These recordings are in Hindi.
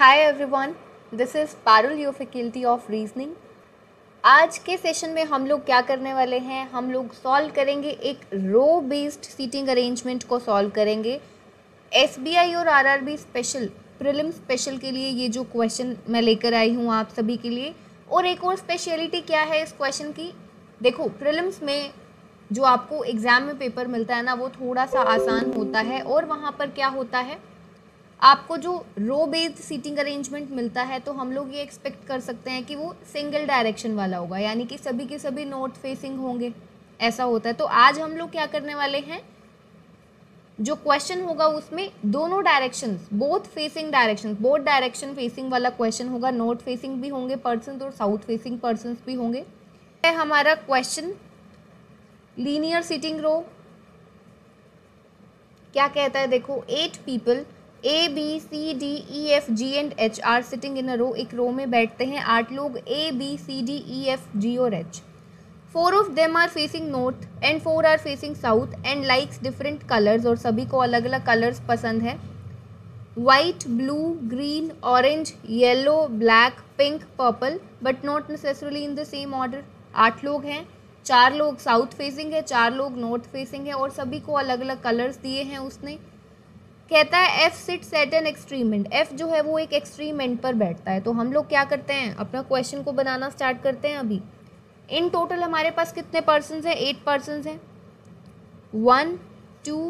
Hi everyone, this is Parul, your faculty of reasoning. आज के सेशन में हम लोग क्या करने वाले हैं, हम लोग सॉल्व करेंगे एक रो बेस्ड सीटिंग अरेंजमेंट को सॉल्व करेंगे। एसबीआई और आरआरबी स्पेशल प्रीलिम स्पेशल के लिए ये जो क्वेश्चन मैं लेकर आई हूँ आप सभी के लिए। और एक और स्पेशलिटी क्या है इस क्वेश्चन की, देखो प्रीलिम्स में जो आपको एग्ज़ाम में पेपर मिलता है ना, वो थोड़ा सा आसान होता है। और वहाँ पर क्या होता है, आपको जो रो बेस्ड सीटिंग अरेंजमेंट मिलता है तो हम लोग ये एक्सपेक्ट कर सकते हैं कि वो सिंगल डायरेक्शन वाला होगा, यानी कि सभी के सभी नॉर्थ फेसिंग होंगे, ऐसा होता है। तो आज हम लोग क्या करने वाले हैं, जो क्वेश्चन होगा उसमें दोनों directions, both facing directions, both direction facing वाला क्वेश्चन होगा। नॉर्थ फेसिंग भी होंगे पर्सन और साउथ फेसिंग पर्सन भी होंगे। हमारा क्वेश्चन लीनियर सीटिंग रो क्या कहता है, देखो 8 people A B C D E F G and H are sitting in a row. एक रो में बैठते हैं 8 लोग, A B C D E F G और H। 4 of them are facing north and 4 are facing south and likes different colours, और सभी को अलग अलग कलर्स पसंद है। White, blue, green, orange, yellow, black, pink, purple, but not necessarily in the same order. 8 लोग हैं, 4 लोग साउथ फेसिंग है, 4 लोग नॉर्थ फेसिंग है, और सभी को अलग अलग कलर्स दिए हैं उसने। कहता है F seats eight an extreme and. F जो है वो एक एक्सट्रीम एंड पर बैठता है। तो हम लोग क्या करते हैं, अपना क्वेश्चन को बनाना स्टार्ट करते हैं अभी। इन टोटल हमारे पास कितने पर्सन्स हैं, 8 पर्सन्स हैं। 1 2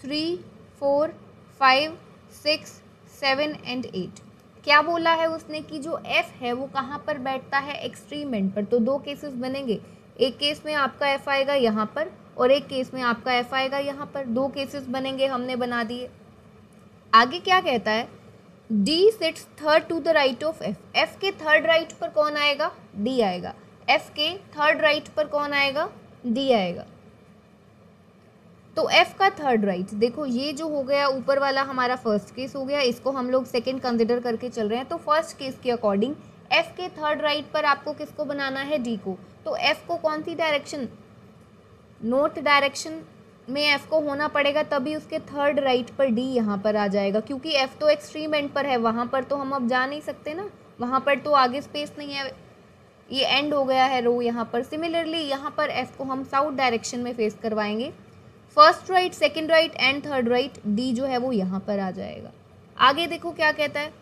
3 4 5 6 7 एंड 8। क्या बोला है उसने कि जो एफ है वो कहाँ पर बैठता है, एक्सट्रीम एंड पर। तो दो केसेस बनेंगे, एक केस में आपका एफ आएगा यहाँ पर और एक केस में आपका एफ आएगा यहाँ पर। दो केसेस बनेंगे, हमने बना दिए। आगे क्या कहता है, D sits third to the right of F। F के थर्ड राइट पर कौन आएगा, D आएगा। F के थर्ड राइट पर कौन आएगा, D आएगा। तो F का थर्ड राइट, देखो ये जो हो गया ऊपर वाला हमारा फर्स्ट केस हो गया, इसको हम लोग सेकंड कंसिडर करके चल रहे हैं। तो फर्स्ट केस के अकॉर्डिंग F के थर्ड राइट पर आपको किसको बनाना है, D को। तो F को कौन सी डायरेक्शन, नॉर्थ डायरेक्शन में F को होना पड़ेगा, तभी उसके थर्ड राइट पर D यहाँ पर आ जाएगा, क्योंकि F तो एक्सट्रीम एंड पर है, वहाँ पर तो हम अब जा नहीं सकते ना, वहाँ पर तो आगे स्पेस नहीं है, ये एंड हो गया है रो यहाँ पर। सिमिलरली यहाँ पर F को हम साउथ डायरेक्शन में फेस करवाएंगे। First right, second right and third right, D जो है वो यहाँ पर आ जाएगा। आगे देखो क्या कहता है,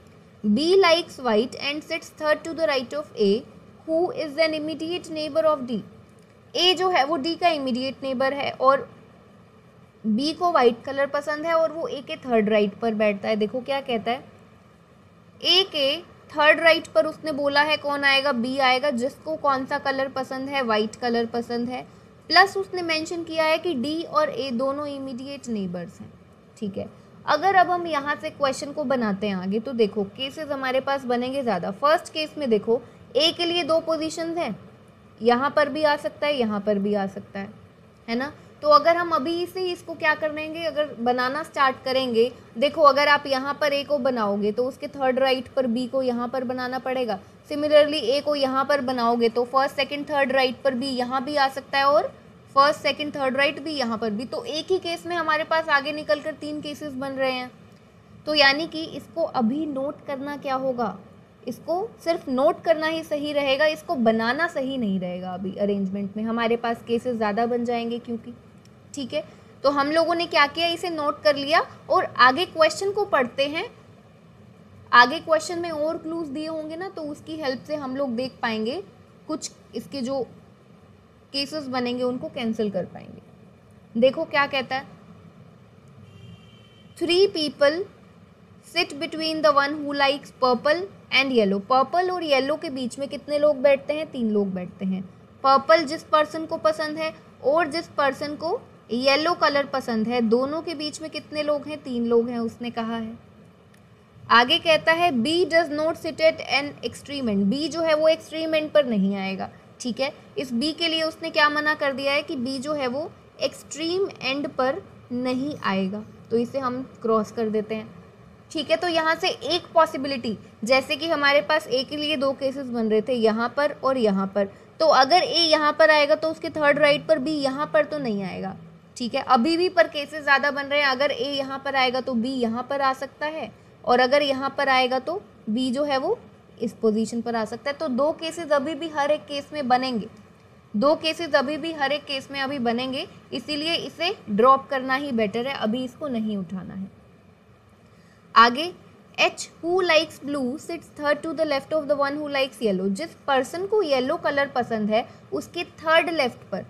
B likes white and sits third to the right of A who is an immediate neighbour of D। A जो है वो D का इमीडिएट नेबर है और B को वाइट कलर पसंद है और वो A के थर्ड राइट पर बैठता है। देखो क्या कहता है, A के थर्ड राइट पर उसने बोला है कौन आएगा, B आएगा, जिसको कौन सा कलर पसंद है, वाइट कलर पसंद है। प्लस उसने मेंशन किया है कि D और A दोनों इमीडिएट नेबर्स हैं। ठीक है, अगर अब हम यहाँ से क्वेश्चन को बनाते हैं आगे, तो देखो केसेस हमारे पास बनेंगे ज़्यादा। फर्स्ट केस में देखो A के लिए 2 पोजीशंस हैं, यहाँ पर भी आ सकता है, यहाँ पर भी आ सकता है ना। तो अगर हम अभी से इसको क्या कर लेंगे, अगर बनाना स्टार्ट करेंगे, देखो अगर आप यहाँ पर A को बनाओगे तो उसके थर्ड राइट पर B को यहाँ पर बनाना पड़ेगा। सिमिलरली A को यहाँ पर बनाओगे तो फर्स्ट सेकंड थर्ड राइट पर B यहाँ भी आ सकता है और फर्स्ट सेकंड थर्ड राइट भी यहाँ पर भी। तो एक ही केस में हमारे पास आगे निकल कर 3 केसेस बन रहे हैं। तो यानी कि इसको अभी नोट करना क्या होगा, इसको सिर्फ नोट करना ही सही रहेगा, इसको बनाना सही नहीं रहेगा। अभी अरेंजमेंट में हमारे पास केसेस ज़्यादा बन जाएंगे क्योंकि, ठीक है। तो हम लोगों ने क्या किया, इसे नोट कर लिया और आगे क्वेश्चन को पढ़ते हैं। आगे क्वेश्चन में और क्लूज दिए होंगे ना, तो उसकी हेल्प से हम लोग देख पाएंगे, कुछ इसके जो केसेस बनेंगे उनको कैंसिल कर पाएंगे। देखो क्या कहता है, 3 people sit between the one who likes purple and yellow. Purple और येलो के बीच में कितने लोग बैठते हैं, 3 लोग बैठते हैं। पर्पल जिस पर्सन को पसंद है और जिस पर्सन को येलो कलर पसंद है, दोनों के बीच में कितने लोग हैं, 3 लोग हैं उसने कहा है। आगे कहता है B does not sit at an extreme end. B जो है वो एक्सट्रीम एंड पर नहीं आएगा। ठीक है, इस बी के लिए उसने क्या मना कर दिया है कि बी जो है वो एक्सट्रीम एंड पर नहीं आएगा, तो इसे हम क्रॉस कर देते हैं। ठीक है, तो यहाँ से एक पॉसिबिलिटी, जैसे कि हमारे पास ए के लिए 2 केसेस बन रहे थे, यहाँ पर और यहाँ पर, तो अगर ए यहाँ पर आएगा तो उसके थर्ड राइट पर बी यहाँ पर तो नहीं आएगा। ठीक है, अभी भी पर केसेस ज़्यादा बन रहे हैं, अगर ए यहाँ पर आएगा तो बी यहाँ पर आ सकता है और अगर यहाँ पर आएगा तो बी जो है वो इस पोजीशन पर आ सकता है। तो दो केसेस अभी भी हर एक केस में बनेंगे, दो केसेस अभी भी हर एक केस में अभी बनेंगे, इसीलिए इसे ड्रॉप करना ही बेटर है, अभी इसको नहीं उठाना है। आगे H who likes blue sits third to the left of the one who likes yellow. जिस पर्सन को येलो कलर पसंद है उसके थर्ड लेफ्ट पर,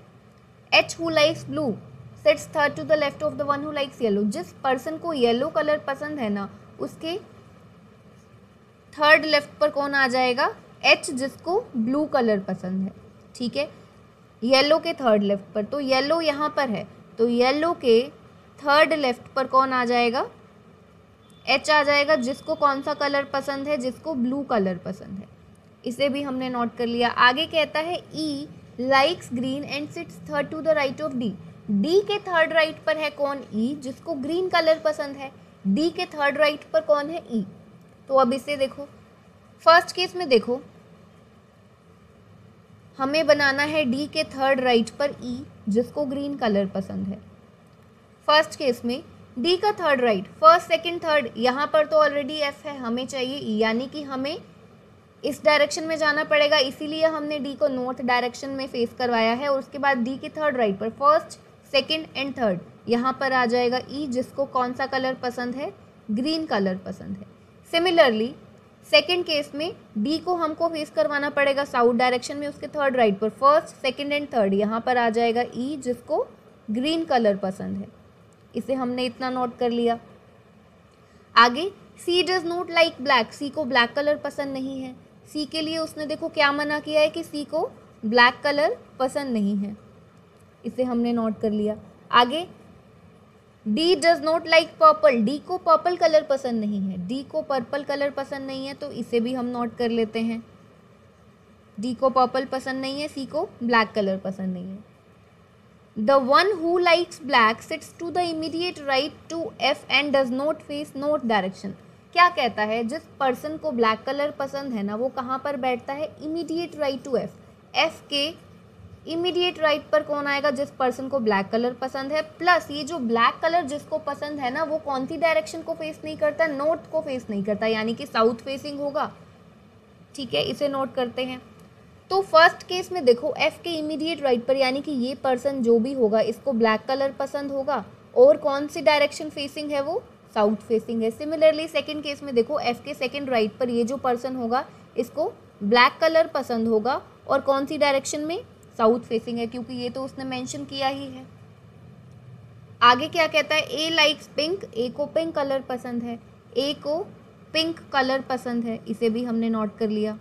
H who likes blue sits third to the left of the one who likes yellow. जिस पर्सन को येलो कलर पसंद है ना उसके थर्ड लेफ्ट पर कौन आ जाएगा, एच जिसको ब्लू कलर पसंद है, ठीक है, येलो के थर्ड लेफ्ट पर। तो येलो यहाँ पर है, तो येलो के थर्ड लेफ्ट पर कौन आ जाएगा, एच आ जाएगा, जिसको कौन सा कलर पसंद है, जिसको ब्लू कलर पसंद है। इसे भी हमने नोट कर लिया। आगे कहता है E likes green and sits third to the right of D. D के थर्ड राइट पर है कौन, ई, जिसको ग्रीन कलर पसंद है। डी के थर्ड राइट पर कौन है, ई। तो अब इसे देखो, फर्स्ट केस में देखो हमें बनाना है डी के थर्ड राइट पर ई, जिसको ग्रीन कलर पसंद है। फर्स्ट केस में डी का third right, first second third, यहाँ पर तो ऑलरेडी एफ है, हमें चाहिए ई, यानी कि हमें इस डायरेक्शन में जाना पड़ेगा, इसीलिए हमने डी को नॉर्थ डायरेक्शन में फेस करवाया है। और उसके बाद डी के थर्ड राइट पर फर्स्ट सेकंड एंड थर्ड, यहाँ पर आ जाएगा ई, जिसको कौन सा कलर पसंद है, ग्रीन कलर पसंद है। सिमिलरली सेकंड केस में डी को हमको फेस करवाना पड़ेगा साउथ डायरेक्शन में, उसके थर्ड राइट पर फर्स्ट सेकंड एंड थर्ड, यहाँ पर आ जाएगा ई, जिसको ग्रीन कलर पसंद है। इसे हमने इतना नोट कर लिया। आगे सी डज नॉट लाइक ब्लैक, सी को ब्लैक कलर पसंद नहीं है। सी के लिए उसने देखो क्या मना किया है कि सी को ब्लैक कलर पसंद नहीं है, इसे हमने नोट कर लिया। आगे D does not like purple, D को पर्पल कलर पसंद नहीं है, डी को पर्पल कलर पसंद नहीं है, तो इसे भी हम नोट कर लेते हैं। डी को पर्पल पसंद नहीं है, सी को ब्लैक कलर पसंद नहीं है। The one who likes black sits to the immediate right to F and does not face north direction. क्या कहता है, जिस पर्सन को ब्लैक कलर पसंद है ना वो कहाँ पर बैठता है, immediate right to F. F के इमीडिएट राइट पर कौन आएगा, जिस पर्सन को ब्लैक कलर पसंद है, प्लस ये जो ब्लैक कलर जिसको पसंद है ना वो कौन सी डायरेक्शन को फेस नहीं करता, नॉर्थ को फेस नहीं करता, यानी कि साउथ फेसिंग होगा, ठीक है, इसे नोट करते हैं। तो फर्स्ट केस में देखो एफ के इमीडिएट राइट पर, यानी कि ये पर्सन जो भी होगा इसको ब्लैक कलर पसंद होगा, और कौन सी डायरेक्शन फेसिंग है, वो साउथ फेसिंग है। सिमिलरली सेकंड केस में देखो एफ के सेकंड राइट पर ये जो पर्सन होगा इसको ब्लैक कलर पसंद होगा, और कौन सी डायरेक्शन में, साउथ फेसिंग है, क्योंकि ये तो उसने मेंशन किया ही है। आगे क्या कहता है, ए लाइक्स पिंक, ए को पिंक कलर पसंद है, ए को पिंक कलर पसंद है, इसे भी हमने नोट कर लिया।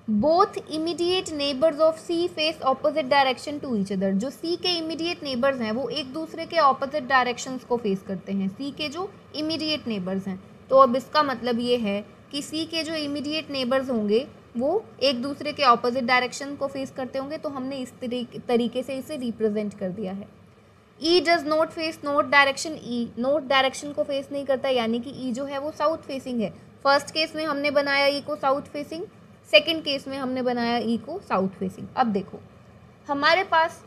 Both immediate neighbours of C face opposite direction to each other. जो सी के इमीडिएट नेबर्स हैं वो एक दूसरे के ऑपोजिट डायरेक्शंस को फेस करते हैं, सी के जो इमीडिएट नेबर्स हैं। तो अब इसका मतलब ये है कि सी के जो इमीडिएट नेबर्स होंगे वो एक दूसरे के ऑपोजिट डायरेक्शन को फेस करते होंगे, तो हमने इस तरीके से इसे रिप्रेजेंट कर दिया है। E does not face north direction, E north direction को फेस नहीं करता, यानी कि ई जो है वो साउथ फेसिंग है। फर्स्ट केस में हमने बनाया ई को साउथ फेसिंग, सेकंड केस में हमने बनाया ई को साउथ फेसिंग। अब देखो हमारे पास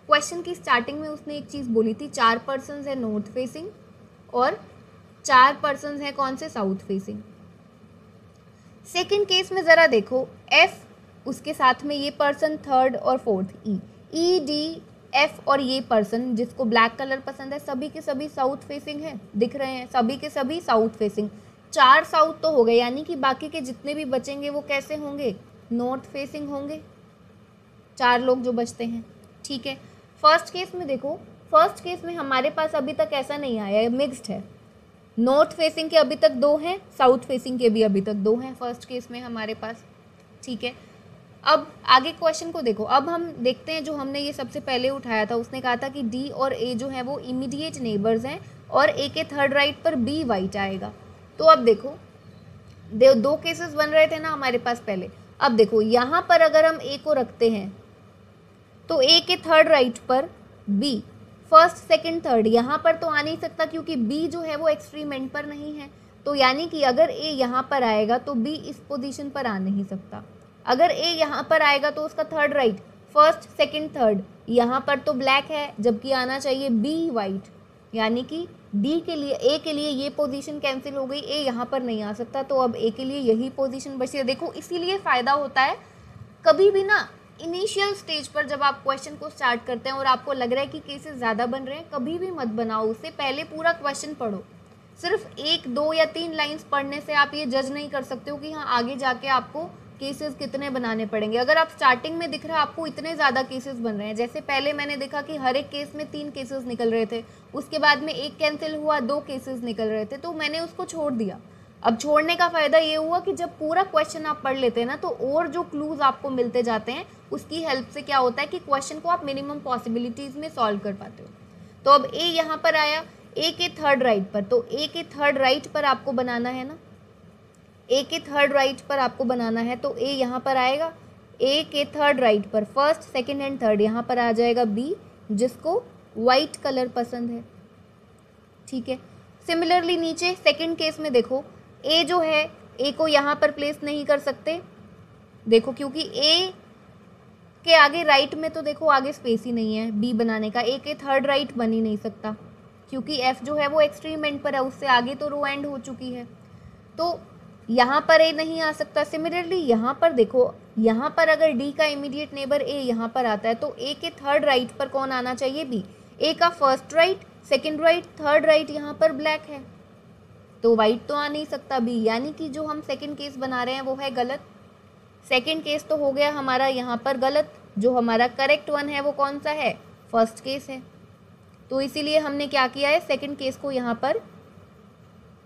क्वेश्चन की स्टार्टिंग में उसने एक चीज़ बोली थी, 4 पर्सन्स है नॉर्थ फेसिंग और 4 पर्सन्स हैं कौन से, साउथ फेसिंग। सेकंड केस में ज़रा देखो एफ, उसके साथ में ये पर्सन थर्ड और फोर्थ ई डी एफ और ये पर्सन जिसको ब्लैक कलर पसंद है, सभी के सभी साउथ फेसिंग हैं, दिख रहे हैं, सभी के सभी साउथ फेसिंग। 4 साउथ तो हो गए, यानी कि बाकी के जितने भी बचेंगे वो कैसे होंगे, नॉर्थ फेसिंग होंगे, 4 लोग जो बचते हैं, ठीक है। फर्स्ट केस में देखो, फर्स्ट केस में हमारे पास अभी तक ऐसा नहीं आया, मिक्स्ड है, नॉर्थ फेसिंग के अभी तक 2 हैं, साउथ फेसिंग के भी अभी तक 2 हैं फर्स्ट केस में हमारे पास, ठीक है। अब आगे क्वेश्चन को देखो, अब हम देखते हैं जो हमने ये सबसे पहले उठाया था, उसने कहा था कि डी और ए जो है वो इमीडिएट नेबर्स हैं और ए के थर्ड राइट पर बी वाइट आएगा। तो अब देखो 2 केसेस बन रहे थे ना हमारे पास पहले। अब देखो यहाँ पर अगर हम ए को रखते हैं तो ए के थर्ड राइट पर बी, फर्स्ट सेकंड थर्ड, यहाँ पर तो आ नहीं सकता क्योंकि बी जो है वो एक्सट्रीम एंड पर नहीं है, तो यानी कि अगर ए यहाँ पर आएगा तो बी इस पोजीशन पर आ नहीं सकता। अगर ए यहाँ पर आएगा तो उसका third right, first second third, यहाँ पर तो ब्लैक है जबकि आना चाहिए बी वाइट, यानी कि डी के लिए, ए के लिए ये पोजीशन कैंसिल हो गई, ए यहाँ पर नहीं आ सकता, तो अब ए के लिए यही पोजीशन बची है। देखो इसीलिए फ़ायदा होता है कभी भी ना इनिशियल स्टेज पर जब आप क्वेश्चन को स्टार्ट करते हैं और आपको लग रहा है कि केसेस ज़्यादा बन रहे हैं, कभी भी मत बनाओ, उससे पहले पूरा क्वेश्चन पढ़ो। सिर्फ 1, 2 या 3 लाइंस पढ़ने से आप ये जज नहीं कर सकते हो कि हाँ आगे जाके आपको केसेस कितने बनाने पड़ेंगे। अगर आप स्टार्टिंग में दिख रहा है आपको इतने ज़्यादा केसेस बन रहे हैं, जैसे पहले मैंने देखा कि हर एक केस में 3 केसेस निकल रहे थे, उसके बाद में 1 कैंसिल हुआ, 2 केसेस निकल रहे थे, तो मैंने उसको छोड़ दिया। अब छोड़ने का फ़ायदा ये हुआ कि जब पूरा क्वेश्चन आप पढ़ लेते हैं ना, तो और जो क्लूज आपको मिलते जाते हैं उसकी हेल्प से क्या होता है कि क्वेश्चन को आप मिनिमम पॉसिबिलिटीज़ में सॉल्व कर पाते हो। तो अब ए यहाँ पर आया, ए के थर्ड राइट पर, तो ए के थर्ड राइट पर आपको बनाना है ना, ए के थर्ड राइट पर आपको बनाना है, तो ए यहाँ पर आएगा, ए के थर्ड राइट पर फर्स्ट, सेकंड एंड थर्ड यहाँ पर आ जाएगा बी, जिसको वाइट कलर पसंद है, ठीक है। सिमिलरली नीचे सेकंड केस में देखो, ए जो है, ए को यहाँ पर प्लेस नहीं कर सकते, देखो क्योंकि ए के आगे राइट में तो देखो आगे स्पेस ही नहीं है बी बनाने का, ए के थर्ड राइट बन ही नहीं सकता क्योंकि एफ जो है वो एक्सट्रीम एंड पर है, उससे आगे तो रो एंड हो चुकी है, तो यहाँ पर ए नहीं आ सकता। सिमिलरली यहाँ पर देखो, यहाँ पर अगर डी का इमीडिएट नेबर ए यहाँ पर आता है, तो ए के थर्ड राइट पर कौन आना चाहिए, बी। ए का first right, second right, third right यहाँ पर ब्लैक है, तो वाइट तो आ नहीं सकता बी, यानी कि जो हम सेकंड केस बना रहे हैं वो है गलत। सेकंड केस तो हो गया हमारा यहाँ पर गलत, जो हमारा करेक्ट वन है वो कौन सा है, फर्स्ट केस है। तो इसीलिए हमने क्या किया है, सेकंड केस को यहाँ पर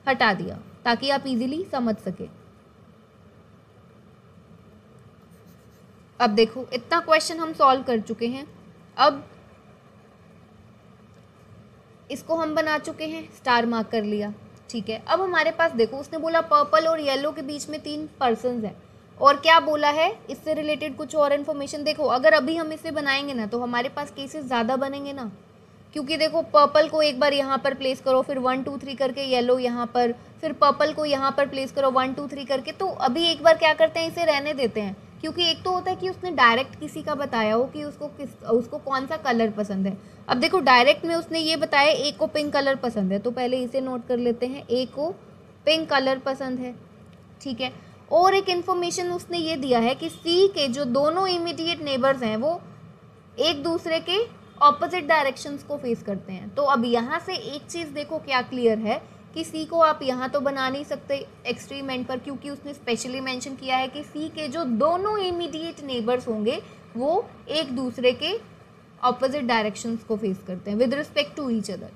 हटा दिया ताकि आप इजीली समझ सके। अब देखो इतना क्वेश्चन हम सॉल्व कर चुके हैं, अब इसको हम बना चुके हैं, स्टार मार्क कर लिया, ठीक है। अब हमारे पास देखो उसने बोला पर्पल और येलो के बीच में 3 पर्सन्स हैं, और क्या बोला है इससे रिलेटेड कुछ और इन्फॉर्मेशन। देखो अगर अभी हम इसे बनाएंगे ना तो हमारे पास केसेस ज़्यादा बनेंगे ना, क्योंकि देखो पर्पल को एक बार यहाँ पर प्लेस करो, फिर 1 2 3 करके येलो यहाँ पर, फिर पर्पल को यहाँ पर प्लेस करो 1 2 3 करके। तो अभी एक बार क्या करते हैं, इसे रहने देते हैं, क्योंकि एक तो होता है कि उसने डायरेक्ट किसी का बताया हो कि उसको कौन सा कलर पसंद है। अब देखो डायरेक्ट में उसने ये बताया ए को पिंक कलर पसंद है, तो पहले इसे नोट कर लेते हैं, ए को पिंक कलर पसंद है, ठीक है। और एक इन्फॉर्मेशन उसने ये दिया है कि सी के जो दोनों इमीडिएट नेबर्स हैं वो एक दूसरे के ऑपोजिट डायरेक्शंस को फेस करते हैं। तो अब यहाँ से एक चीज़ देखो क्या क्लियर है कि सी को आप यहाँ तो बना नहीं सकते एक्सट्रीम एंड पर, क्योंकि उसने स्पेशली मेंशन किया है कि सी के जो दोनों इमीडिएट नेबर्स होंगे वो एक दूसरे के ऑपोजिट डायरेक्शंस को फेस करते हैं with respect to each other,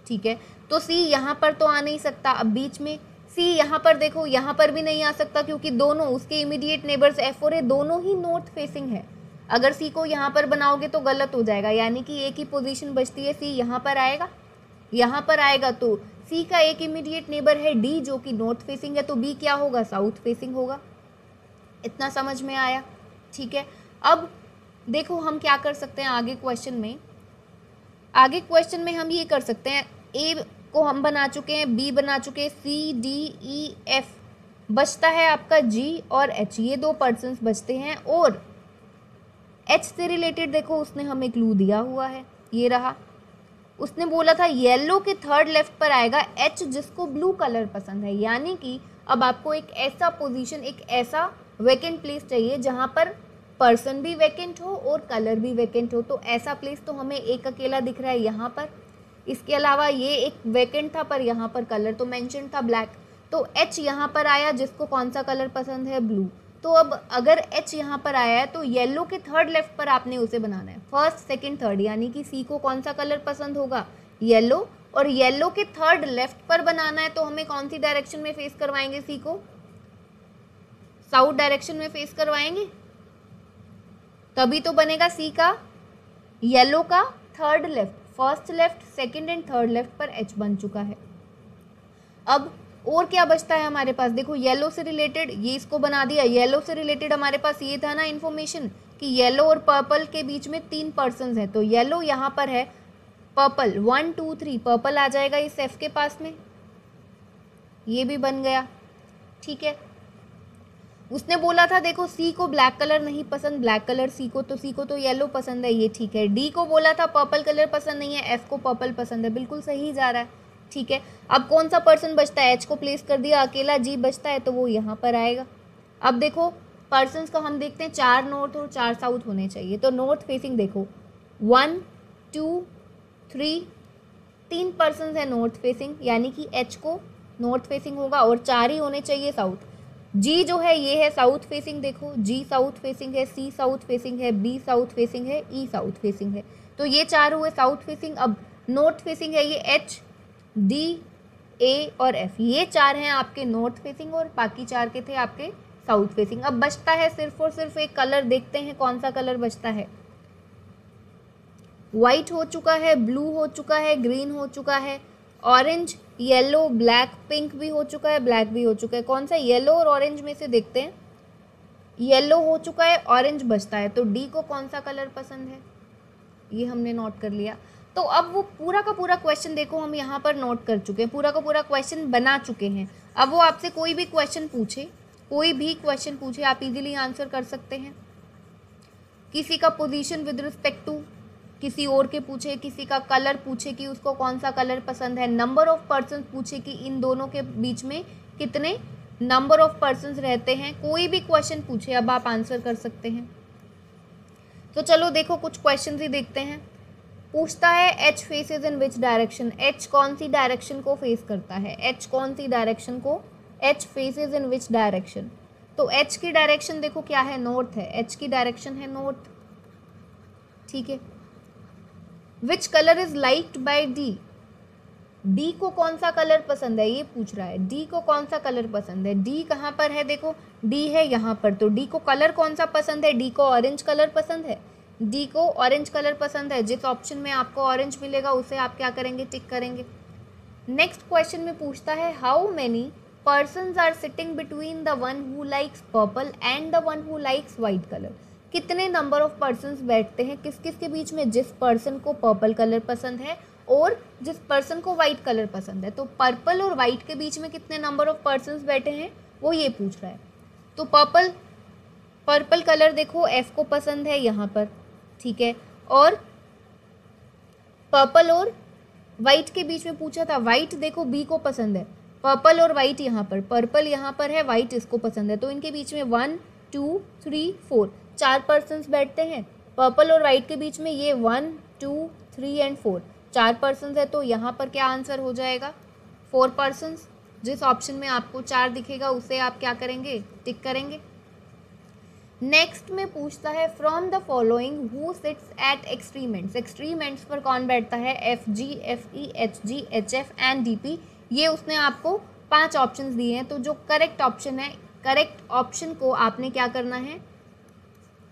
ठीक है। तो सी यहाँ पर तो आ नहीं सकता। अब बीच में सी यहाँ पर देखो, यहाँ पर भी नहीं आ सकता क्योंकि दोनों उसके इमीडिएट नेबर्स एफ और ए दोनों ही नॉर्थ फेसिंग है। अगर सी को यहाँ पर बनाओगे तो गलत हो जाएगा, यानी कि ए की पोजीशन बचती है, सी यहाँ पर आएगा, यहाँ पर आएगा, तो सी का एक इमीडिएट नेबर है डी जो कि नॉर्थ फेसिंग है, तो बी क्या होगा, साउथ फेसिंग होगा। इतना समझ में आया, ठीक है। अब देखो हम क्या कर सकते हैं आगे क्वेश्चन में, आगे क्वेश्चन में हम ये कर सकते हैं, ए को हम बना चुके हैं, बी बना चुके हैं, सी डी ई एफ, बचता है आपका जी और एच, ये 2 पर्सन्स बचते हैं। और एच से रिलेटेड देखो उसने हमें क्लू दिया हुआ है, ये रहा, उसने बोला था येलो के थर्ड लेफ्ट पर आएगा एच जिसको ब्लू कलर पसंद है, यानी कि अब आपको एक ऐसा पोजीशन, एक ऐसा वैकेंट प्लेस चाहिए जहाँ पर पर्सन भी वैकेंट हो और कलर भी वैकेंट हो। तो ऐसा प्लेस तो हमें एक अकेला दिख रहा है यहाँ पर, इसके अलावा ये एक वैकेंट था पर यहाँ पर कलर तो मेंशन था ब्लैक, तो एच यहाँ पर आया जिसको कौन सा कलर पसंद है, ब्लू। तो अब अगर एच यहाँ पर आया है तो येलो के थर्ड लेफ्ट पर आपने उसे बनाना है, फर्स्ट सेकंड थर्ड, यानी कि सी को कौन सा कलर पसंद होगा, येलो, और येलो के थर्ड लेफ्ट पर बनाना है तो हमें कौन सी डायरेक्शन में फेस करवाएंगे, सी को साउथ डायरेक्शन में फेस करवाएंगे, तभी तो बनेगा सी का येलो का third left, first left, second and third left पर एच बन चुका है। अब और क्या बचता है हमारे पास, देखो येलो से रिलेटेड ये इसको बना दिया, येलो से रिलेटेड हमारे पास ये था ना इन्फॉर्मेशन कि येलो और पर्पल के बीच में 3 पर्सन्स हैं, तो येलो यहाँ पर है, पर्पल 1 2 3 पर्पल आ जाएगा इस एफ के पास में, ये भी बन गया, ठीक है। उसने बोला था देखो सी को ब्लैक कलर नहीं पसंद, ब्लैक कलर सी को तो येलो पसंद है, ये ठीक है। डी को बोला था पर्पल कलर पसंद नहीं है, एफ को पर्पल पसंद है, बिल्कुल सही जा रहा है, ठीक है। अब कौन सा पर्सन बचता है, एच को प्लेस कर दिया, अकेला जी बचता है तो वो यहाँ पर आएगा। अब देखो पर्सन्स का हम देखते हैं 4 नॉर्थ और 4 साउथ होने चाहिए, तो नॉर्थ फेसिंग देखो 1 2 3 3 पर्सन है नॉर्थ फेसिंग, यानी कि एच को नॉर्थ फेसिंग होगा और 4 ही होने चाहिए साउथ। जी जो है ये है साउथ फेसिंग, देखो जी साउथ फेसिंग है, सी साउथ फेसिंग है, बी साउथ फेसिंग है, ई साउथ फेसिंग है, तो ये 4 हुए साउथ फेसिंग। अब नॉर्थ फेसिंग है ये एच डी ए और एफ, ये 4 हैं आपके नॉर्थ फेसिंग और बाकी 4 के थे आपके साउथ फेसिंग। अब बचता है सिर्फ और सिर्फ एक कलर, देखते हैं कौन सा कलर बचता है। वाइट हो चुका है, ब्लू हो चुका है, ग्रीन हो चुका है, ऑरेंज येलो ब्लैक पिंक भी हो चुका है, ब्लैक भी हो चुका है। कौन सा येलो और ऑरेंज में से देखते हैं, येलो हो चुका है, ऑरेंज बचता है, तो डी को कौन सा कलर पसंद है ये हमने नोट कर लिया। तो अब वो पूरा का पूरा क्वेश्चन देखो हम यहाँ पर नोट कर चुके हैं, पूरा का पूरा क्वेश्चन बना चुके हैं। अब वो आपसे कोई भी क्वेश्चन पूछे, कोई भी क्वेश्चन पूछे आप इजीली आंसर कर सकते हैं। किसी का पोजीशन विद रिस्पेक्ट टू किसी और के पूछे, किसी का कलर पूछे कि उसको कौन सा कलर पसंद है, नंबर ऑफ पर्सन पूछे कि इन दोनों के बीच में कितने नंबर ऑफ पर्सन्स रहते हैं, कोई भी क्वेश्चन पूछे अब आप आंसर कर सकते हैं। तो चलो देखो कुछ क्वेश्चन ही देखते हैं। पूछता है H faces in which direction, H कौन सी डायरेक्शन को फेस करता है, एच कौन सी डायरेक्शन को, H faces in which direction, तो एच की डायरेक्शन देखो क्या है, नॉर्थ है, एच की डायरेक्शन है नॉर्थ, ठीक है। Which colour is liked by D, D को कौन सा कलर पसंद है ये पूछ रहा है, डी को कौन सा कलर पसंद है, डी कहाँ पर है, देखो डी है यहाँ पर, तो डी को कलर कौन सा पसंद है, डी को ऑरेंज कलर पसंद है, डी को ऑरेंज कलर पसंद है। जिस ऑप्शन में आपको ऑरेंज मिलेगा उसे आप क्या करेंगे, टिक करेंगे। नेक्स्ट क्वेश्चन में पूछता है how many persons are sitting between the one who likes purple and the one who likes white colour, कितने नंबर ऑफ पर्सन्स बैठते हैं किस किस के बीच में, जिस पर्सन को पर्पल कलर पसंद है और जिस पर्सन को वाइट कलर पसंद है, तो पर्पल और वाइट के बीच में कितने नंबर ऑफ पर्सन्स बैठे हैं वो ये पूछ रहा है। तो पर्पल कलर देखो एफ को पसंद है यहाँ पर, ठीक है, और पर्पल और वाइट के बीच में पूछा था, वाइट देखो बी को पसंद है, पर्पल और वाइट यहाँ पर, पर्पल यहाँ पर है, वाइट इसको पसंद है, तो इनके बीच में 1 2 3 4 4 पर्सन्स बैठते हैं। पर्पल और वाइट के बीच में ये 1 2 3 एंड 4 4 पर्सन्स है, तो यहाँ पर क्या आंसर हो जाएगा 4 पर्सन्स। जिस ऑप्शन में आपको 4 दिखेगा उसे आप क्या करेंगे, टिक करेंगे। नेक्स्ट में पूछता है from the following who sits eight extreme ends, extreme ends पर कौन बैठता है, F G F E H G H F and D P, ये उसने आपको 5 ऑप्शंस दिए हैं। तो जो करेक्ट ऑप्शन है, करेक्ट ऑप्शन को आपने क्या करना है,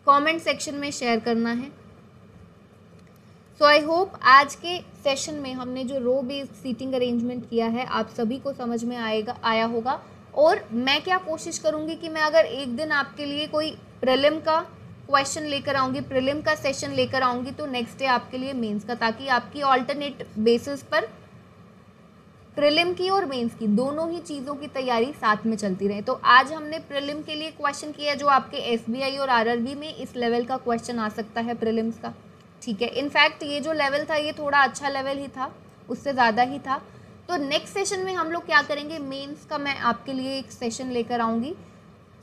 कमेंट सेक्शन में शेयर करना है। सो आई होप आज के सेशन में हमने जो रो बेस्ड सीटिंग अरेंजमेंट किया है आप सभी को समझ में आया होगा। और मैं क्या कोशिश करूँगी कि मैं अगर एक दिन आपके लिए कोई प्रीलिम का क्वेश्चन लेकर आऊँगी, प्रीलिम का सेशन लेकर आऊँगी, तो नेक्स्ट डे आपके लिए मेंस का, ताकि आपकी ऑल्टरनेट बेसिस पर प्रीलिम की और मेंस की दोनों ही चीज़ों की तैयारी साथ में चलती रहे। तो आज हमने प्रीलिम के लिए क्वेश्चन किया जो आपके एसबीआई और आरआरबी में इस लेवल का क्वेश्चन आ सकता है प्रीलिम्स का, ठीक है। इनफैक्ट ये जो लेवल था ये थोड़ा अच्छा लेवल ही था, उससे ज़्यादा ही था। तो नेक्स्ट सेशन में हम लोग क्या करेंगे, मेंस का मैं आपके लिए एक सेशन लेकर आऊँगी।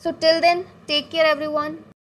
So till then take care everyone.